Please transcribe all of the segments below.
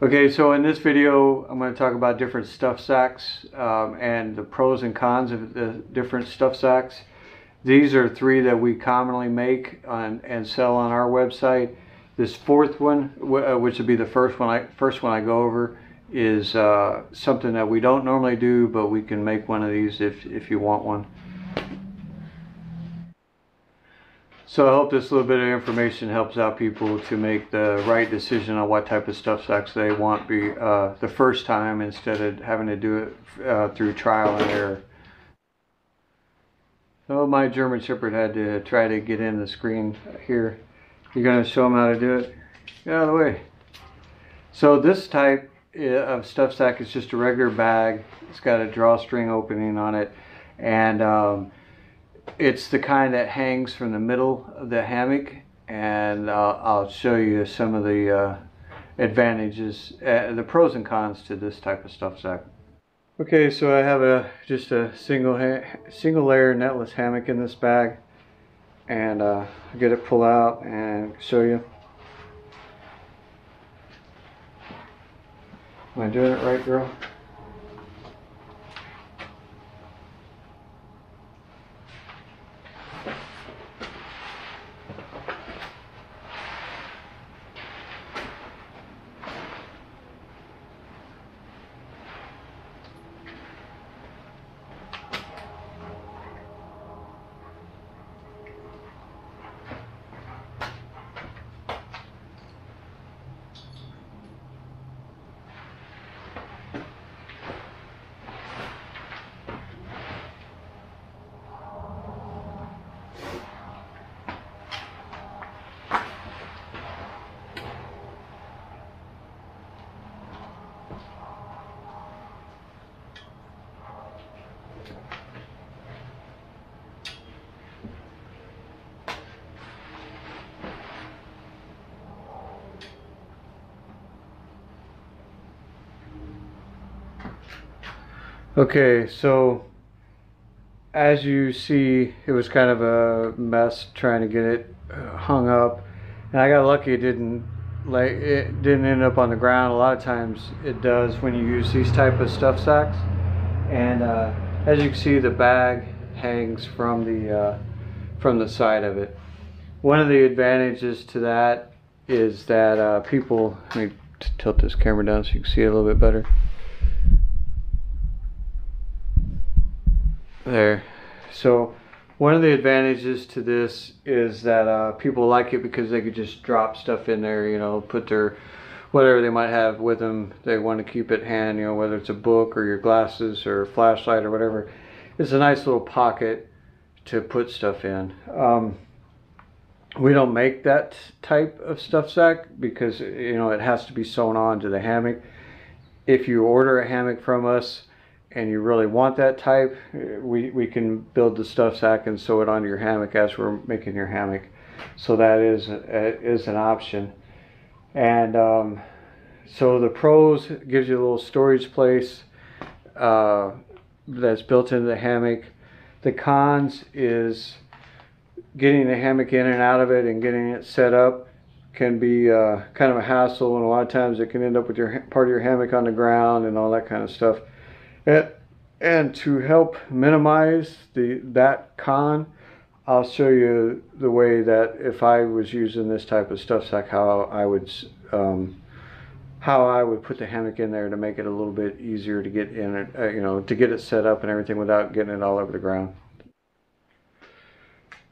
Okay, so in this video I'm going to talk about different stuff sacks and the pros and cons of the different stuff sacks. These are three that we commonly make and sell on our website. This fourth one, which would be the first one I go over, is something that we don't normally do, but we can make one of these if you want one. So I hope this little bit of information helps out people to make the right decision on what type of stuff sacks they want the first time, instead of having to do it through trial and error. So my German Shepherd had to try to get in the screen here. You're going to show him how to do it? Get out of the way. So this type of stuff sack is just a regular bag. It's got a drawstring opening on it, and it's the kind that hangs from the middle of the hammock, and I'll show you some of the advantages, the pros and cons to this type of stuff sack. Okay, so I have just a single layer netless hammock in this bag, and I'll get it pulled out and show you. Am I doing it right, girl? Okay, so as you see, it was kind of a mess trying to get it hung up, and I got lucky it didn't end up on the ground. A lot of times it does when you use these type of stuff sacks. And as you can see, the bag hangs from the side of it. One of the advantages to that is that people, let me tilt this camera down so you can see it a little bit better. There. So one of the advantages to this is that people like it because they could just drop stuff in there, you know, put their whatever they might have with them they want to keep at hand, you know, whether it's a book or your glasses or a flashlight or whatever. It's a nice little pocket to put stuff in. We don't make that type of stuff sack because, you know, it has to be sewn on to the hammock. If you order a hammock from us and you really want that type, we can build the stuff sack and sew it onto your hammock as we're making your hammock. So that is an option. And so the pros, gives you a little storage place that's built into the hammock. The cons is getting the hammock in and out of it and getting it set up can be kind of a hassle, and a lot of times it can end up with part of your hammock on the ground and all that kind of stuff. And to help minimize that con, I'll show you the way that if I was using this type of stuff sack, how I would put the hammock in there to make it a little bit easier to get in it, you know, to get it set up and everything without getting it all over the ground.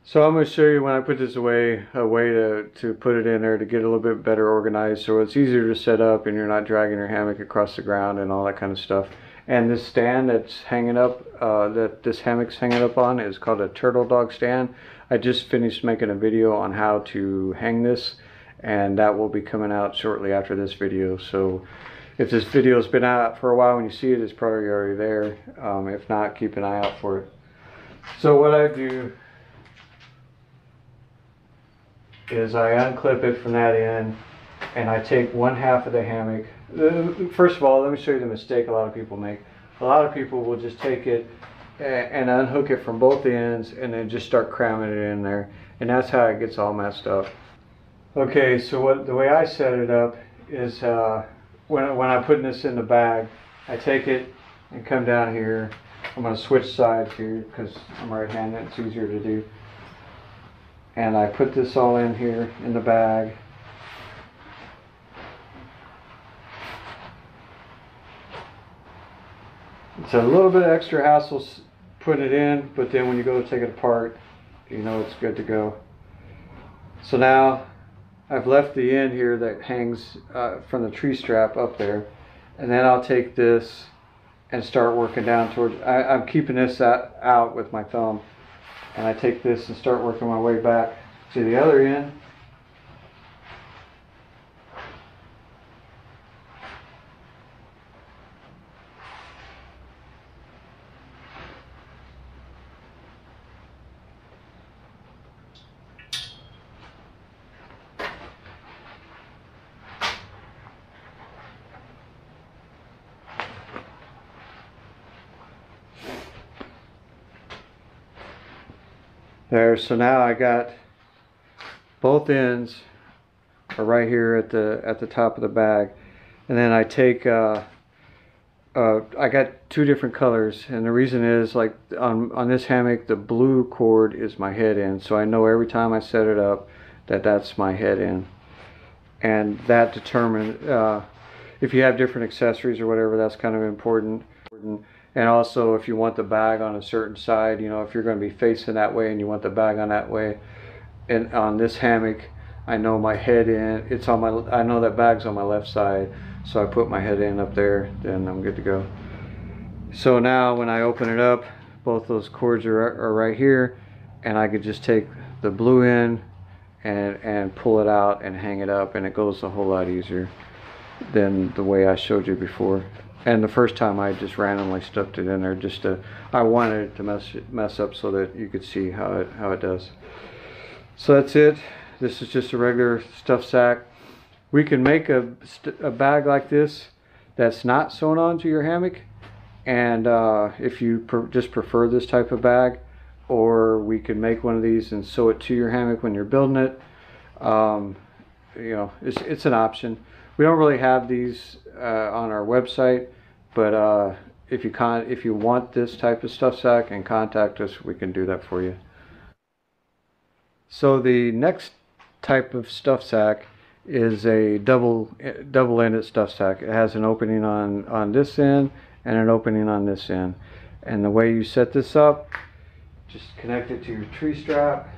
So I'm going to show you when I put this away, a way to put it in there to get a little bit better organized, so it's easier to set up and you're not dragging your hammock across the ground and all that kind of stuff. And this stand that's hanging up, that this hammock's hanging up on, is called a turtle dog stand. I just finished making a video on how to hang this, and that will be coming out shortly after this video. So if this video's been out for a while, when you see it, it's probably already there. If not, keep an eye out for it. So what I do is I unclip it from that end, and I take one half of the hammock. First of all, let me show you the mistake a lot of people make. A lot of people will just take it and unhook it from both ends and then just start cramming it in there, and that's how it gets all messed up. Okay, so the way I set it up is when I'm putting this in the bag, I take it and come down here. I'm going to switch sides here because I'm right-handed. It's easier to do. And I put this all in here in the bag. It's a little bit extra hassle putting it in, but then when you go to take it apart, you know it's good to go. So now I've left the end here that hangs from the tree strap up there, and then I'll take this and start working down towards, I'm keeping this out with my thumb, and I take this and start working my way back to the other end. There, so now I got both ends are right here at the top of the bag, and then I take I got two different colors, and the reason is, like on this hammock, the blue cord is my head end, so I know every time I set it up that that's my head end, and that determines if you have different accessories or whatever, that's kind of important. And also, if you want the bag on a certain side, you know, if you're going to be facing that way and you want the bag on that way, and on this hammock, I know my head end, it's on my, I know that bag's on my left side, so I put my head end up there, then I'm good to go. So now when I open it up, both those cords are right here, and I could just take the blue end and pull it out and hang it up, and it goes a whole lot easier than the way I showed you before. And the first time I just randomly stuffed it in there just to, I wanted it to mess up so that you could see how it does. So that's it. This is just a regular stuff sack. We can make a bag like this that's not sewn onto your hammock, and if you just prefer this type of bag, or we can make one of these and sew it to your hammock when you're building it. You know, it's an option. We don't really have these on our website, but if you want this type of stuff sack and contact us, we can do that for you. So the next type of stuff sack is a double-ended stuff sack. It has an opening on this end and an opening on this end. And the way you set this up, just connect it to your tree strap.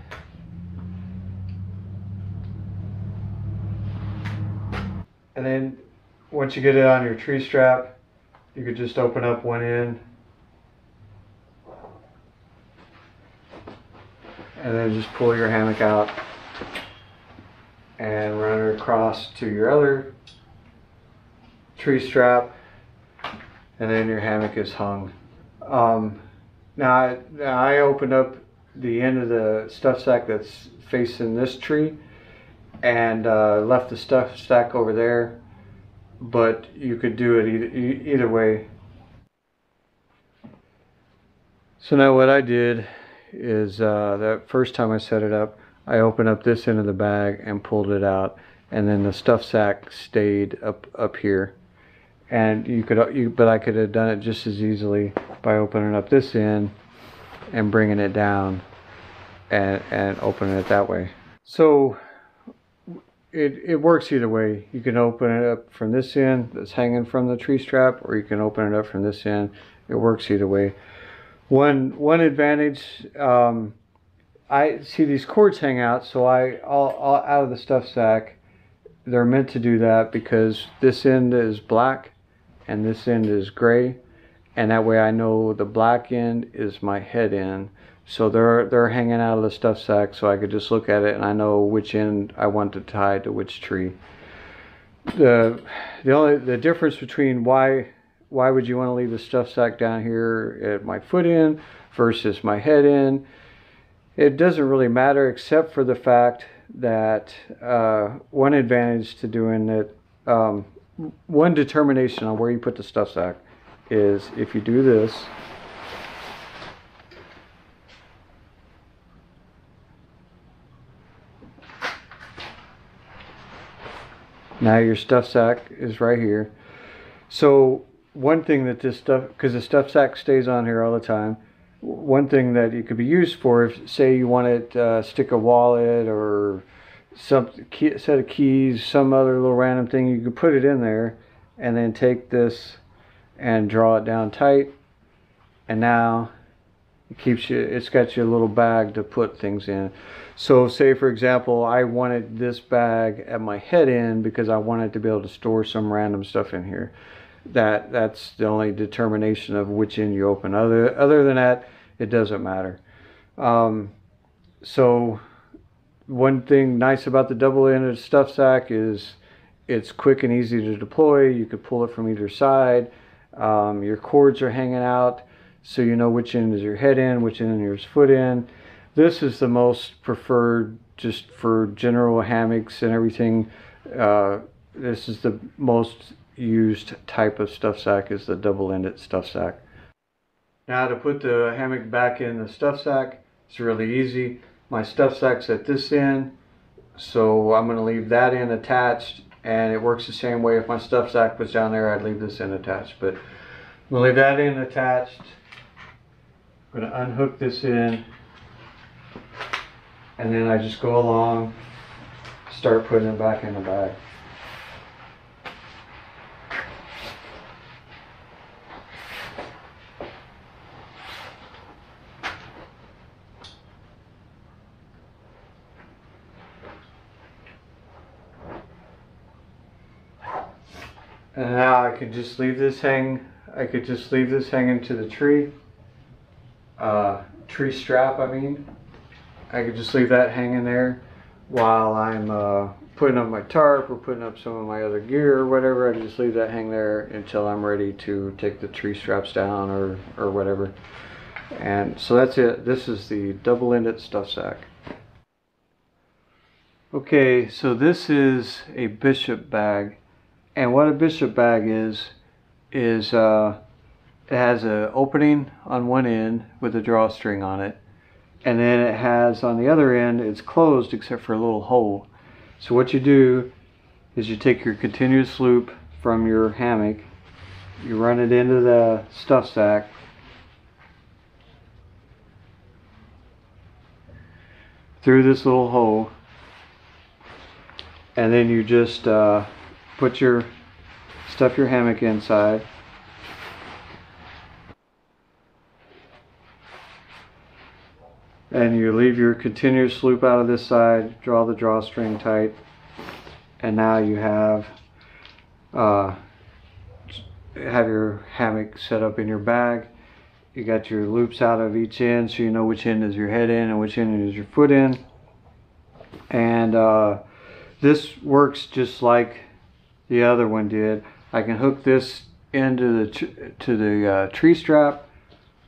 And then once you get it on your tree strap, you could just open up one end and then just pull your hammock out and run it across to your other tree strap, and then your hammock is hung. Now I opened up the end of the stuff sack that's facing this tree and left the stuff sack over there, but you could do it either way. So now what I did is that first time I set it up, I opened up this end of the bag and pulled it out, and then the stuff sack stayed up here. And but I could have done it just as easily by opening up this end and bringing it down and opening it that way. So it works either way. You can open it up from this end that's hanging from the tree strap, or you can open it up from this end. It works either way. One advantage, I see these cords hang out, so all out of the stuff sack, they're meant to do that because this end is black and this end is gray, and that way I know the black end is my head end. So they're hanging out of the stuff sack, so I could just look at it and I know which end I want to tie to which tree. The difference between why would you want to leave the stuff sack down here at my foot end versus my head end, it doesn't really matter, except for the fact that one advantage to doing it, one determination on where you put the stuff sack is if you do this, now your stuff sack is right here. So one thing that this stuff, because the stuff sack stays on here all the time, one thing that it could be used for, if say you want to stick a wallet or some set of keys, some other little random thing, you could put it in there and then take this and draw it down tight, and now it's got you a little bag to put things in. So say for example I wanted this bag at my head end because I wanted to be able to store some random stuff in here. That's the only determination of which end you open. Other than that, it doesn't matter. So one thing nice about the double-ended stuff sack is it's quick and easy to deploy. You could pull it from either side. Your cords are hanging out, so you know which end is your head end, which end is your foot end. This is the most preferred just for general hammocks and everything. This is the most used type of stuff sack, is the double-ended stuff sack. Now to put the hammock back in the stuff sack, it's really easy. My stuff sack's at this end, so I'm going to leave that end attached, and it works the same way if my stuff sack was down there. I'd leave this end attached, but I'm going to leave that end attached. I'm going to unhook this end, and then I just go along, start putting it back in the bag. And now I could just leave this hanging to the tree strap. I could just leave that hanging there while I'm putting up my tarp or putting up some of my other gear or whatever. I just leave that hang there until I'm ready to take the tree straps down or whatever. And so that's it. This is the double-ended stuff sack. Okay, so this is a bishop bag. And what a bishop bag is it has an opening on one end with a drawstring on it, and then it has on the other end, it's closed except for a little hole. So what you do is you take your continuous loop from your hammock, you run it into the stuff sack, through this little hole, and then you just stuff your hammock inside. And you leave your continuous loop out of this side, draw the drawstring tight, and now you have your hammock set up in your bag. You got your loops out of each end, so you know which end is your head end and which end is your foot end. And this works just like the other one did. I can hook this into the tree strap,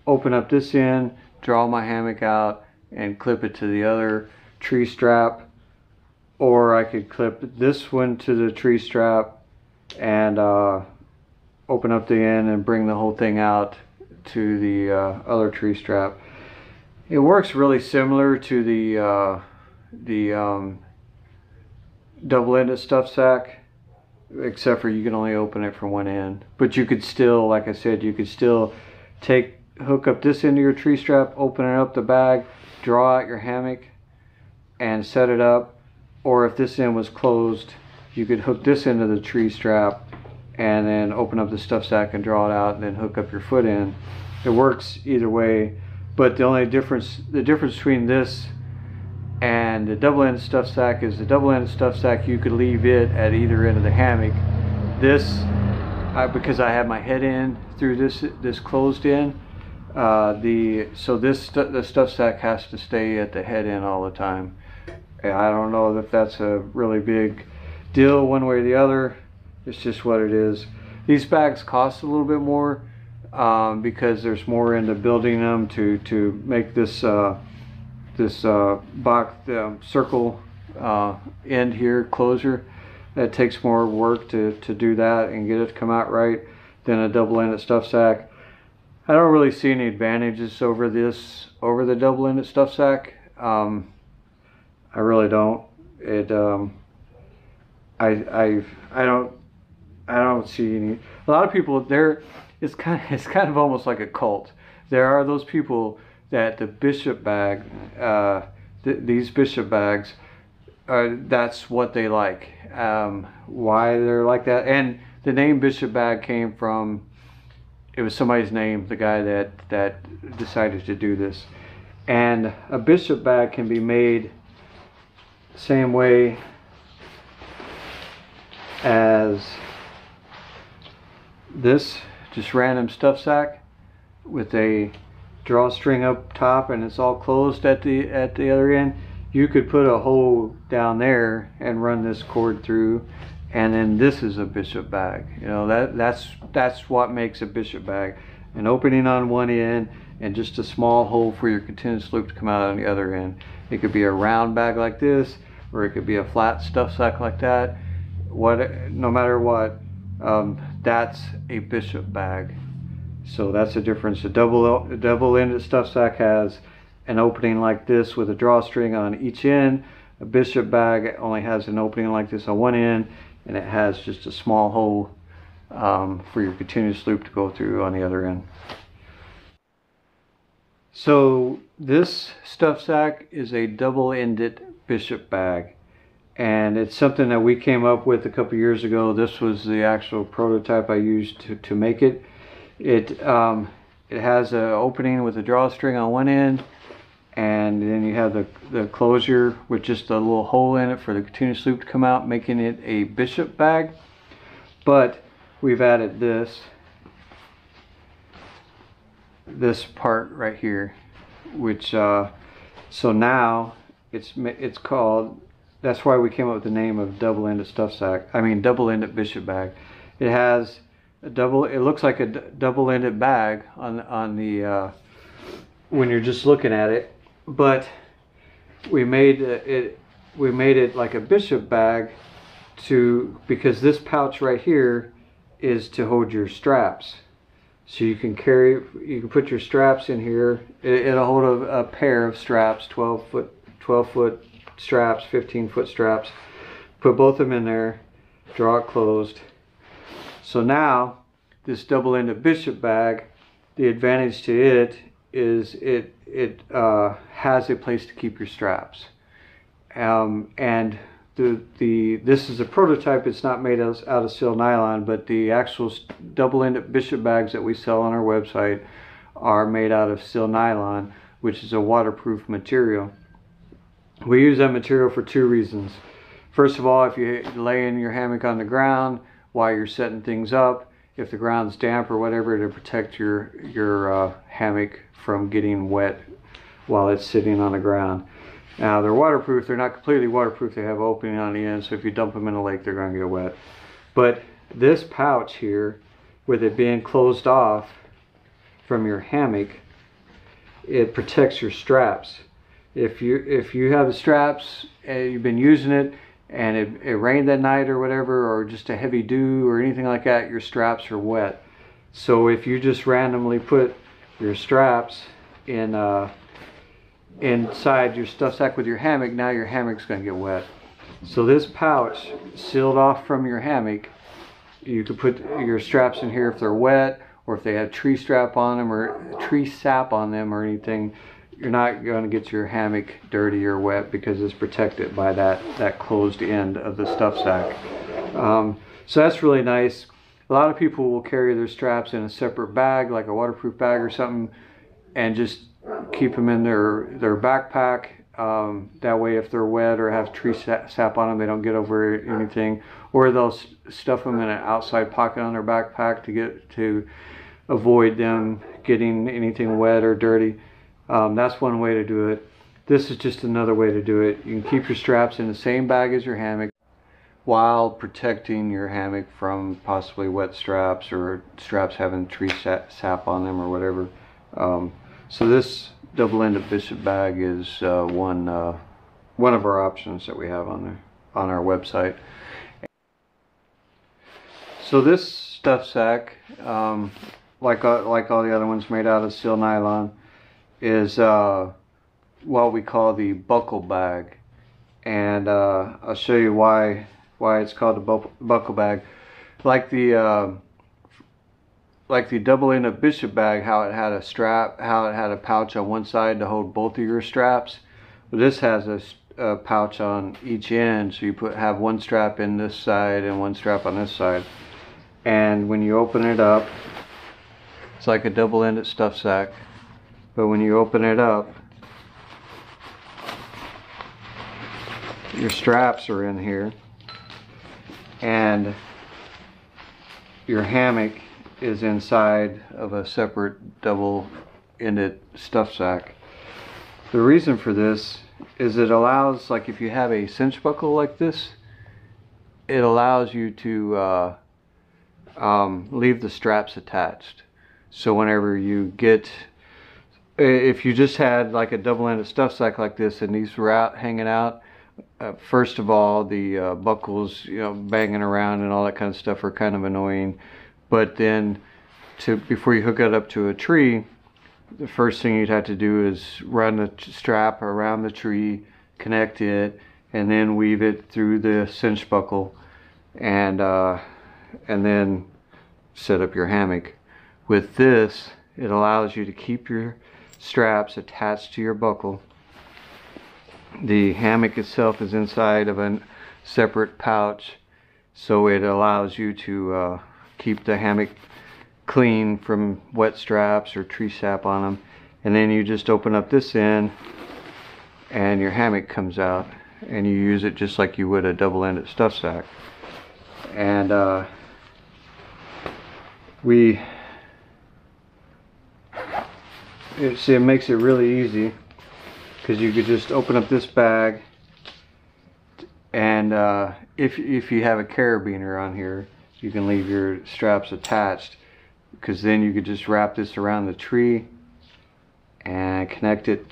open up this end, draw my hammock out, and clip it to the other tree strap, or I could clip this one to the tree strap and open up the end and bring the whole thing out to the other tree strap. It works really similar to the double-ended stuff sack, except for you can only open it from one end. But you could still, like I said, you could still hook up this end of your tree strap, open it up the bag, draw out your hammock and set it up. Or if this end was closed, you could hook this end of the tree strap and then open up the stuff sack and draw it out and then hook up your foot end. It works either way, but the difference between this and the double-ended stuff sack is the double-ended stuff sack, you could leave it at either end of the hammock. This, because I have my head end through this closed end, the stuff sack has to stay at the head end all the time. I don't know if that's a really big deal one way or the other. It's just what it is. These bags cost a little bit more because there's more into building them to make this box circle end here closure. That takes more work to do that and get it to come out right than a double-ended stuff sack. I don't really see any advantages over the double-ended stuff sack. I really don't. I don't I don't see any. A lot of people there. It's kind of almost like a cult. There are those people that the bishop bag, these bishop bags, that's what they like. Why they're like that, and the name bishop bag came from. It was somebody's name, the guy that decided to do this. And a bishop bag can be made same way as this, just random stuff sack with a drawstring up top, and it's all closed at the other end. You could put a hole down there and run this cord through, and then this is a bishop bag. You know, that's what makes a bishop bag. An opening on one end and just a small hole for your continuous loop to come out on the other end. It could be a round bag like this, or it could be a flat stuff sack like that. No matter what, that's a bishop bag. So that's the difference. A double-ended stuff sack has an opening like this with a drawstring on each end. A bishop bag only has an opening like this on one end, and it has just a small hole for your continuous loop to go through on the other end. So this stuff sack is a double-ended bishop bag, and it's something that we came up with a couple years ago. This was the actual prototype I used to make it. It has an opening with a drawstring on one end, and then you have the closure with just a little hole in it for the continuous loop to come out, making it a bishop bag. But we've added this part right here, which so now it's called. That's why we came up with the name of double-ended stuff sack. I mean, double-ended bishop bag. It has a double. It looks like a double-ended bag on the when you're just looking at it. But we made it like a bishop bag because this pouch right here is to hold your straps. So you can put your straps in here. It'll hold a pair of straps, 12 foot straps, 15-foot straps. Put both of them in there, draw it closed. So now this double-ended bishop bag, the advantage to it is it has a place to keep your straps, and this is a prototype. It's not made out of Sewn nylon, but the actual double-ended bishop bags that we sell on our website are made out of Sewn nylon, which is a waterproof material. We use that material for two reasons. First of all, if you lay in your hammock on the ground while you're setting things up, if the ground's damp or whatever, to protect your hammock from getting wet while it's sitting on the ground. Now they're waterproof. They're not completely waterproof. They have an opening on the end, so if you dump them in a lake, they're going to get wet. But this pouch here, with it being closed off from your hammock, it protects your straps. If you have the straps and you've been using it, and it rained that night or whatever, or just a heavy dew or anything like that, your straps are wet. So if you just randomly put your straps inside your stuff sack with your hammock, now your hammock's going to get wet. So this pouch, sealed off from your hammock, you could put your straps in here if they're wet, or if they have tree sap on them or anything. You're not going to get your hammock dirty or wet because it's protected by that closed end of the stuff sack. So that's really nice. A lot of people will carry their straps in a separate bag, like a waterproof bag or something, and just keep them in their backpack. That way, if they're wet or have tree sap on them, they don't get over anything. Or they'll stuff them in an outside pocket on their backpack to avoid them getting anything wet or dirty. That's one way to do it. This is just another way to do it. You can keep your straps in the same bag as your hammock while protecting your hammock from possibly wet straps or straps having tree sap on them or whatever. So this double-ended bishop bag is one of our options that we have on our website. So this stuff sack, like all the other ones made out of Sewn nylon, is what we call the buckle bag, and I'll show you why it's called the buckle bag. like the double-ended bishop bag, how it had a strap, how it had a pouch on one side to hold both of your straps. But this has a pouch on each end, so you have one strap in this side and one strap on this side. And when you open it up, it's like a double-ended stuff sack. But when you open it up, your straps are in here, and your hammock is inside of a separate double-ended stuff sack. The reason for this is it allows, like if you have a cinch buckle like this, it allows you to leave the straps attached. So whenever you get, if you just had like a double-ended stuff sack like this and these were out hanging out, first of all, the buckles, banging around and all that kind of stuff are kind of annoying. But then, before you hook it up to a tree, the first thing you'd have to do is run the strap around the tree, connect it, and then weave it through the cinch buckle, and then set up your hammock. With this, it allows you to keep your straps attached to your buckle. The hammock itself is inside of a separate pouch, so it allows you to keep the hammock clean from wet straps or tree sap on them. And then you just open up this end and your hammock comes out, and you use it just like you would a double-ended stuff sack. And it makes it really easy, because you could just open up this bag, and if you have a carabiner on here, you can leave your straps attached, because then you could just wrap this around the tree and connect it.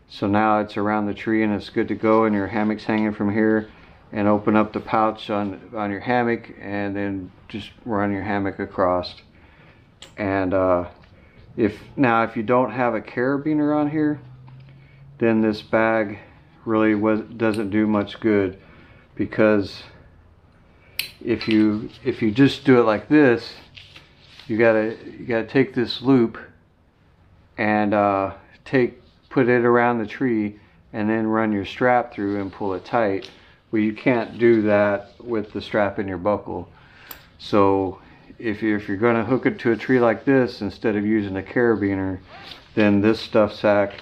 So now it's around the tree and it's good to go, and your hammock's hanging from here, and open up the pouch on your hammock and then just run your hammock across. And if you don't have a carabiner on here, then this bag really doesn't do much good, because if you just do it like this, you gotta take this loop and put it around the tree and then run your strap through and pull it tight. Well, you can't do that with the strap in your buckle. So if you're going to hook it to a tree like this instead of using a carabiner, then this stuff sack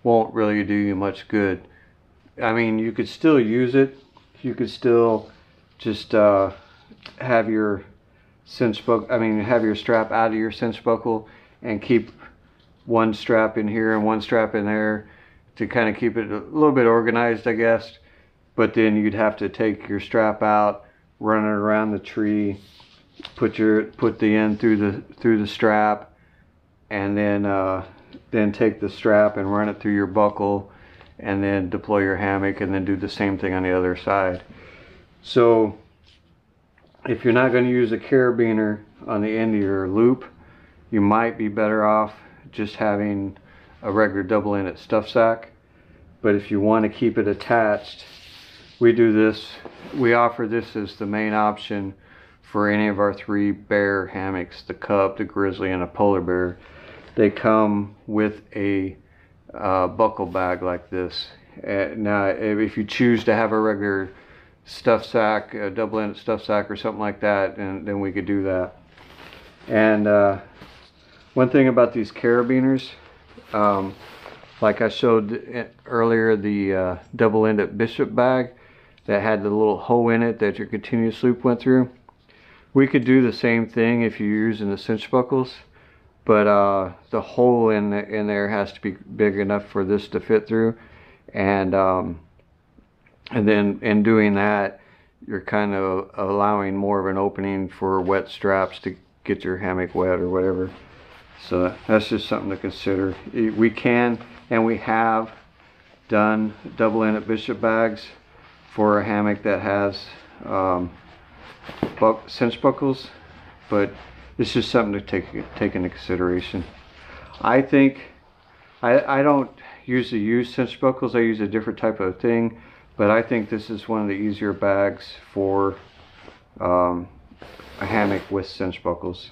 won't really do you much good. I mean, you could still use it. You could still just have your have your strap out of your cinch buckle and keep one strap in here and one strap in there to kind of keep it a little bit organized, I guess. But then you'd have to take your strap out, run it around the tree, put the end through the strap, and then take the strap and run it through your buckle, and then deploy your hammock, and then do the same thing on the other side. So if you're not going to use a carabiner on the end of your loop, you might be better off just having a regular double-ended stuff sack. But if you want to keep it attached, we offer this as the main option for any of our 3 bear hammocks: the cub, the grizzly, and a polar bear. They come with a buckle bag like this. Now, if you choose to have a regular stuff sack, a double-ended stuff sack or something like that, and then we could do that. And one thing about these carabiners, like I showed earlier, the double-ended bishop bag that had the little hole in it that your continuous loop went through, we could do the same thing if you're using the cinch buckles, but the hole in there has to be big enough for this to fit through. And then in doing that, you're kind of allowing more of an opening for wet straps to get your hammock wet or whatever. So that's just something to consider. We can, and we have done double-ended bishop bags for a hammock that has cinch buckles, but it's just something to take into consideration. I think I don't usually use cinch buckles. I use a different type of thing, but I think this is one of the easier bags for a hammock with cinch buckles.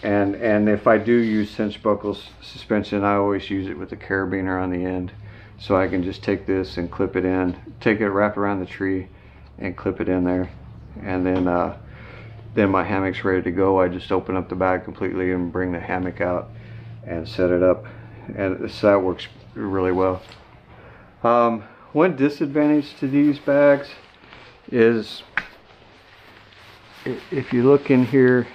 And if I do use cinch buckles suspension, I always use it with a carabiner on the end, so I can just take this and clip it in, take it, wrap around the tree and clip it in there, and then my hammock's ready to go. I just open up the bag completely and bring the hammock out and set it up, and so that works really well. One disadvantage to these bags is, if you look in here,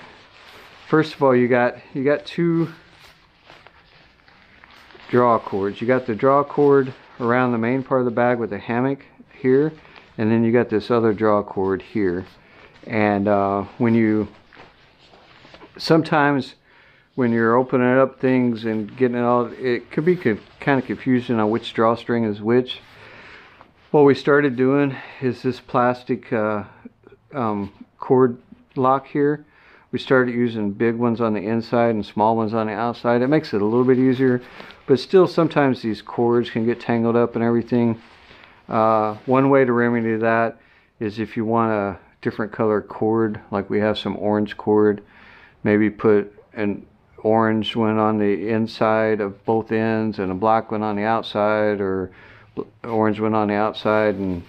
first of all, you got two draw cords. You got the draw cord around the main part of the bag with the hammock here, and then you got this other draw cord here. And sometimes when you're opening up things and getting it all, it could be kind of confusing on which drawstring is which. What we started doing is this plastic cord lock here. We started using big ones on the inside and small ones on the outside. It makes it a little bit easier, but still sometimes these cords can get tangled up and everything. One way to remedy that is, if you want a different color cord, like we have some orange cord, maybe put an orange one on the inside of both ends and a black one on the outside, or orange one on the outside and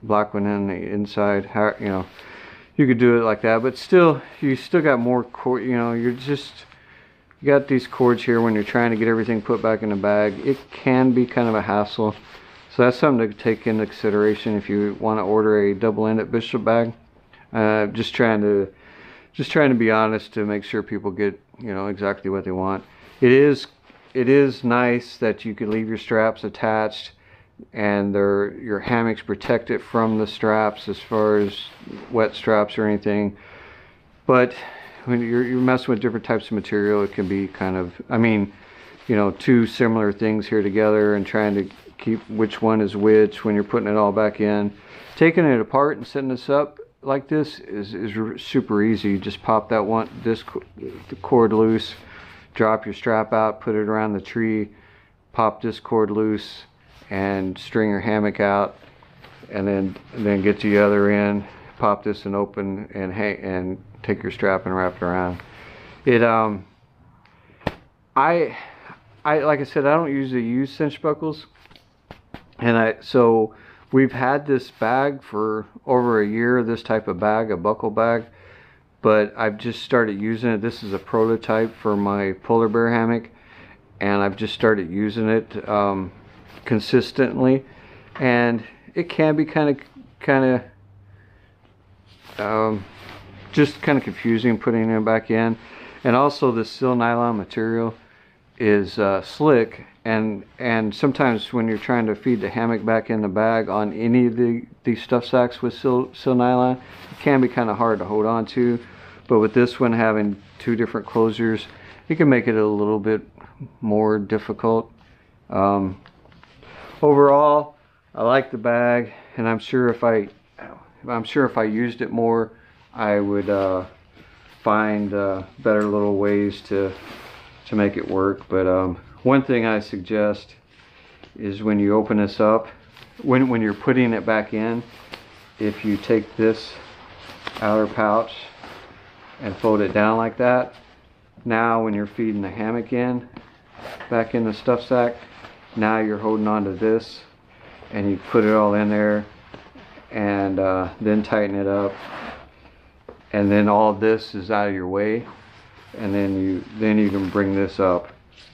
black one on the inside. How, you know, you could do it like that, but still, you still got more cord. You know, you got these cords here when you're trying to get everything put back in the bag. It can be kind of a hassle, so that's something to take into consideration if you want to order a double-ended bishop bag. Just trying to be honest to make sure people get, you know, exactly what they want. It is nice that you can leave your straps attached, and your hammocks protected from the straps as far as wet straps or anything. But when you're messing with different types of material, it can be kind of, I mean, you know, two similar things here together and trying to keep which one is which when you're putting it all back in. Taking it apart and setting this up like this is super easy. You just pop the cord loose, drop your strap out, put it around the tree, pop this cord loose, and string your hammock out, and then get to the other end, pop this and open, and take your strap and wrap it around. It I like I said, I don't usually use cinch buckles, and so we've had this bag for over a year, this type of bag, a buckle bag, but I've just started using it. This is a prototype for my polar bear hammock, and I've just started using it consistently, and it can be kind of just kind of confusing putting it back in. And also, the Sewn nylon material is slick, and sometimes when you're trying to feed the hammock back in the bag on any of these stuff sacks with Sewn nylon, it can be kind of hard to hold on to. But with this one having two different closures, it can make it a little bit more difficult. Overall, I like the bag, and I'm sure if I used it more, I would find better little ways to make it work. But one thing I suggest is, when you open this up, when you're putting it back in, if you take this outer pouch and fold it down like that, now when you're feeding the hammock back in the stuff sack, now you're holding on to this, and you put it all in there, and then tighten it up, and then all of this is out of your way, and then you can bring this up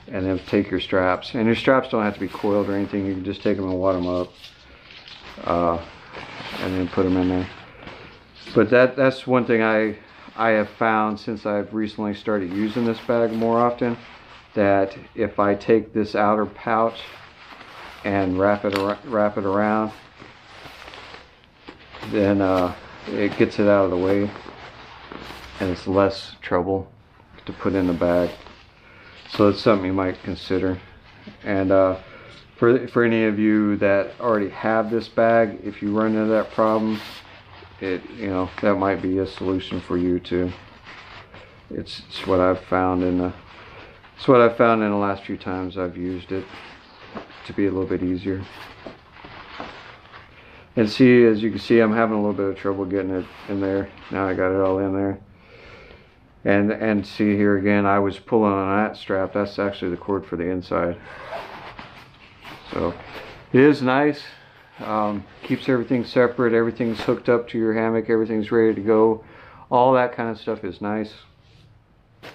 and then take your straps, and your straps don't have to be coiled or anything. You can just take them and wad them up, and then put them in there. But that's one thing I have found since I've recently started using this bag more often, that if I take this outer pouch and wrap it around, then it gets it out of the way, and it's less trouble to put in the bag. So it's something you might consider. And for any of you that already have this bag, if you run into that problem, that might be a solution for you too. It's what I've found in the last few times I've used it to be a little bit easier. And see, as you can see, I'm having a little bit of trouble getting it in there. Now I got it all in there. And see here again, I was pulling on that strap. That's actually the cord for the inside. So it is nice. Keeps everything separate. Everything's hooked up to your hammock. Everything's ready to go. All that kind of stuff is nice.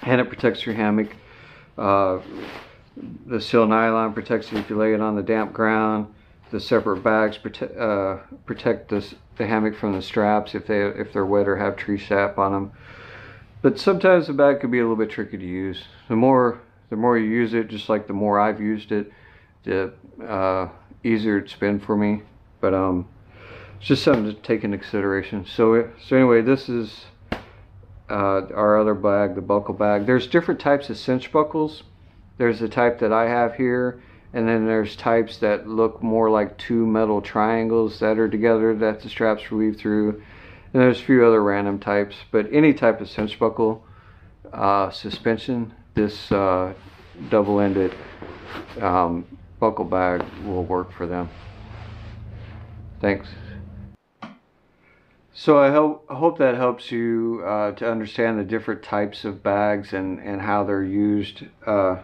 And it protects your hammock. The Sewn nylon protects it if you lay it on the damp ground. The separate bags protect the hammock from the straps if they're wet or have tree sap on them. But sometimes the bag could be a little bit tricky to use. The more you use it, just like the more I've used it, the easier it's been for me. But it's just something to take into consideration. So anyway, this is our other bag, the buckle bag. There's different types of cinch buckles. There's the type that I have here, and then there's types that look more like two metal triangles that are together that the straps weave through. And there's a few other random types, but any type of cinch buckle suspension, this double-ended buckle bag will work for them. Thanks. So I hope that helps you to understand the different types of bags and how they're used to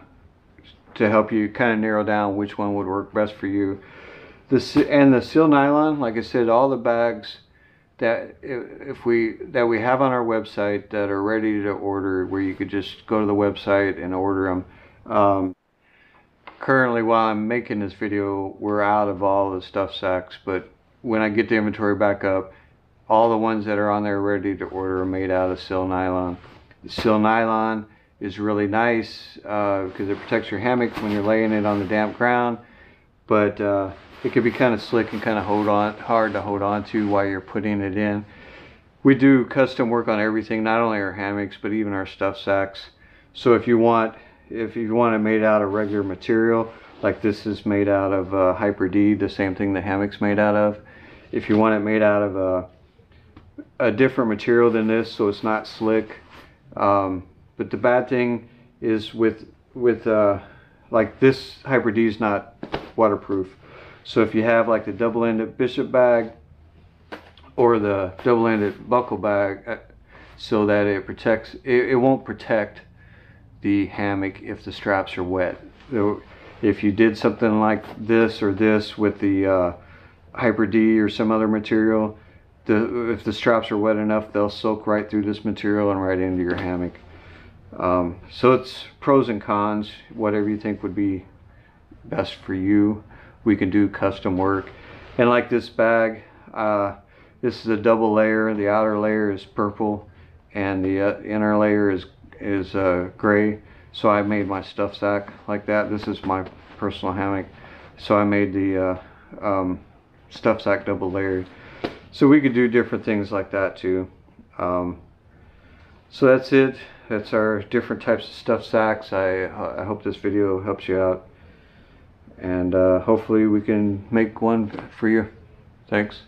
help you kind of narrow down which one would work best for you. The Sewn nylon, like I said, all the bags that we have on our website that are ready to order, where you could just go to the website and order them. Currently, while I'm making this video, we're out of all the stuff sacks, but when I get the inventory back up, all the ones that are on there ready to order are made out of Sewn nylon. The Sewn nylon is really nice because it protects your hammock when you're laying it on the damp ground, but it can be kind of slick and kind of hard to hold on to while you're putting it in. We do custom work on everything, not only our hammocks but even our stuff sacks. So if you want it made out of regular material, like this is made out of Hyper D, the same thing the hammock's made out of. If you want it made out of a different material than this, so it's not slick. But the bad thing is with like this Hyper D is not waterproof. So if you have like the double-ended bishop bag or the double-ended buckle bag, so that it protects, it won't protect the hammock if the straps are wet. If you did something like this or this with the Hyper D or some other material, if the straps are wet enough, they'll soak right through this material and right into your hammock. So it's pros and cons, whatever you think would be best for you. We can do custom work. And like this bag, this is a double layer. The outer layer is purple and the inner layer is gray. So I made my stuff sack like that. This is my personal hammock, so I made the stuff sack double layered. So we could do different things like that too. So that's it. That's our different types of stuff sacks. I hope this video helps you out, and hopefully we can make one for you. Thanks.